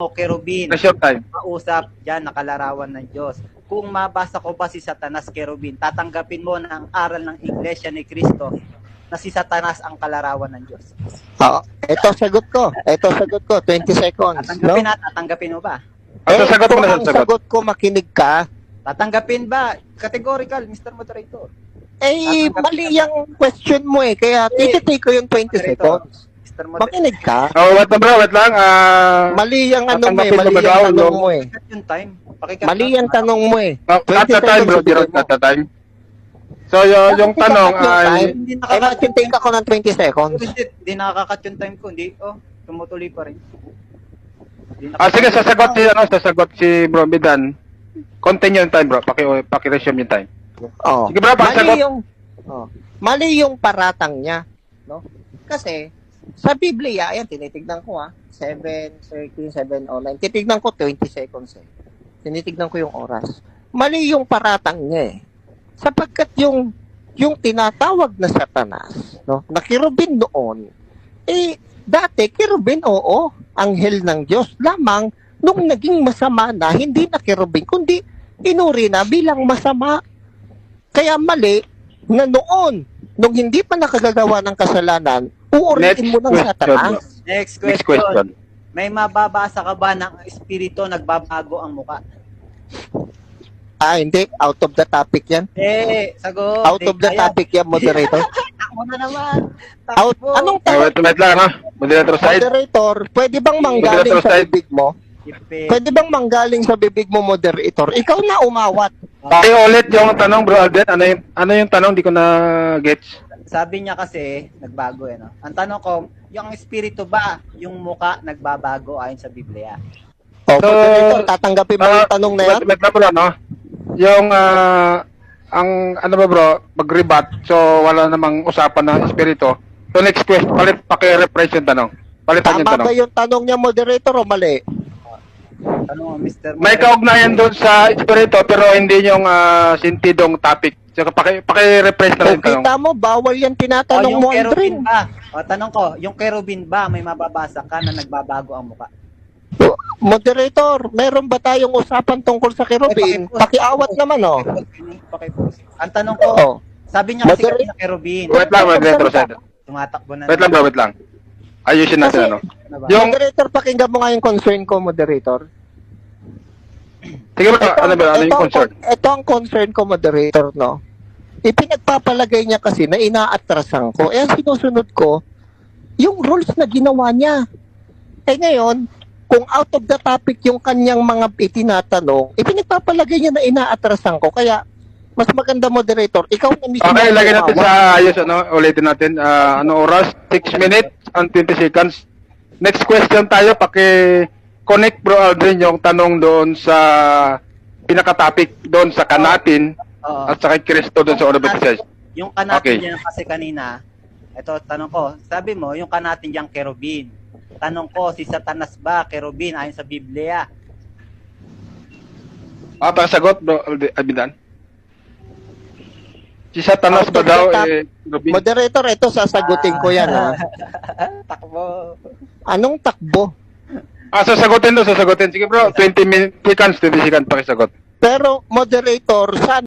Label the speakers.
Speaker 1: o kerubin.
Speaker 2: Question time.
Speaker 1: Mausap, dyan, nakalarawan ng Diyos. Kung mabasa ko ba si Satanas kerubin, tatanggapin mo na ang aral ng Iglesia ni Cristo na si Satanas ang kalarawan ng Diyos.
Speaker 3: Oo. Ito sagot ko. 20 seconds. No?
Speaker 1: Tatanggapin mo ba?
Speaker 2: Sasagot mo
Speaker 3: kung
Speaker 2: na
Speaker 3: ang
Speaker 2: sasagot.
Speaker 3: sagot ko makinig ka,
Speaker 1: Tatanggapin ba? Categorical, Mr. Moderator.
Speaker 3: mali yung question mo Kaya tititake ko yung 20 seconds.
Speaker 1: Mr. Moderator.
Speaker 3: Makinig ka.
Speaker 2: Oh, wait lang bro, wait lang.
Speaker 3: Mali yung ano mo
Speaker 2: tatanggapin
Speaker 3: mali
Speaker 2: mo ba daw,
Speaker 3: yung tanong
Speaker 2: no?
Speaker 3: mo
Speaker 1: Pakikat yung time. Pakikat
Speaker 3: Mali yung tanong mo
Speaker 2: At the time bro, at the time. So, yung tanong ay...
Speaker 1: Hindi
Speaker 3: Ay, mag-take ako ng 20 seconds.
Speaker 1: Hindi nakakakat yung time ko. Hindi, tumutuloy pa rin.
Speaker 2: sige, sasagot si Bro Bidan. Continue yung time bro, paki-resume yung time.
Speaker 3: Oh.
Speaker 2: Sige bro, pasagot.
Speaker 3: Mali yung paratang niya, no? Kasi sa Biblia, ayan tinitignan ko 7:13, 7:09. Titignan ko 20 seconds Tinitignan ko yung oras. Mali yung paratang niya Sapagkat yung tinatawag na Satanas, no? Na kerubin noon, dati kerubin anghel ng Diyos lamang nung naging masama na hindi na kerubin kundi inuri na bilang masama. Kaya mali na noon, nung hindi pa nakagagawa ng kasalanan, uuritin mo ng Satanas.
Speaker 1: Next
Speaker 2: Next
Speaker 1: question.
Speaker 2: question.
Speaker 1: May mababasa ka ba ng espiritu nagbabago ang muka?
Speaker 3: Hindi. Out of the topic yan.
Speaker 1: Sagot.
Speaker 3: Out of the topic yan, moderator.
Speaker 1: Ako na naman.
Speaker 3: Out. Anong topic?
Speaker 2: Wait lang Moderator side.
Speaker 3: Moderator, pwede bang manggaling
Speaker 2: Moderator
Speaker 3: sa
Speaker 2: side.
Speaker 3: bibig mo? Pwede bang manggaling sa bibig mo, moderator? Ikaw na umawat.
Speaker 2: Ulit yung tanong bro Alden. Ano yung tanong? Di ko na gets.
Speaker 1: Sabi niya kasi, nagbago no? Ang tanong ko, yung espiritu ba, yung muka nagbabago ayon sa Biblia?
Speaker 3: Moderator, tatanggapin mo yung tanong na yan?
Speaker 2: Wait lang bro, no? Yung, ang ano ba bro, mag-rebat, so wala namang usapan ng espiritu. So next question, paki-rephrase yung tanong. Palitan yung
Speaker 3: Tama
Speaker 2: tanong.
Speaker 3: ba yung tanong niya, moderator, o mali?
Speaker 1: Tanong mo, Mr.
Speaker 2: May kaugnayan doon sa espiritu, pero hindi yung sintidong topic. So paki-rephrase na rin yung tanong.
Speaker 3: Kita mo, bawal yan tinatanong
Speaker 1: yung
Speaker 3: mo, Aldrin.
Speaker 1: kerubin ba? Tanong ko, yung kerubin ba, may mababasa ka na nagbabago ang muka?
Speaker 3: Moderator, meron ba tayong usapan tungkol sa kerubin? Pakiawat naman,
Speaker 1: Pakipost. Ang tanong ko, sabi niya kasi kanina kerubin.
Speaker 2: Wait lang, moderator side.
Speaker 1: Tumatakbo na.
Speaker 2: Wait lang bro, wait lang. Ayusin natin
Speaker 1: Ano ba?
Speaker 2: Yung,
Speaker 3: Moderator, pakinggan mo nga yung concern ko, moderator.
Speaker 2: sige bro, ano yung concern?
Speaker 3: Ito ang concern ko, moderator, no? Ipinagpapalagay niya kasi na inaatrasan ko. Ang sinusunod ko, yung rules na ginawa niya. Ngayon, kung out of the topic yung kanyang mga itinatanong, ipinagpapalagay niya na inaatrasan ko. Kaya, mas maganda, moderator, ikaw na mismo.
Speaker 2: Okay, lagyan natin sa ayos, ulitin natin. Ano oras? 6 minutes and 20 seconds. Next question tayo, paki-connect bro Aldrin yung tanong doon sa pinaka-topic doon sa kanatin at sa kay Cristo doon sa Order of
Speaker 1: Yung kanatin
Speaker 2: Okay.
Speaker 1: niya kasi kanina, ito tanong ko, sabi mo, yung kanatin niyang kerubin. Tanong ko, si Satanas ba kerubin ayon sa Biblia?
Speaker 2: Sagot bro Abidan. Si Satanas ba daw Robin?
Speaker 3: Moderator, ito sasagutin ko yan, ha?
Speaker 1: Takbo.
Speaker 3: Anong takbo?
Speaker 2: Sasagutin. Sige bro, 20 seconds, 20 seconds pakisagot.
Speaker 3: Pero, moderator, saan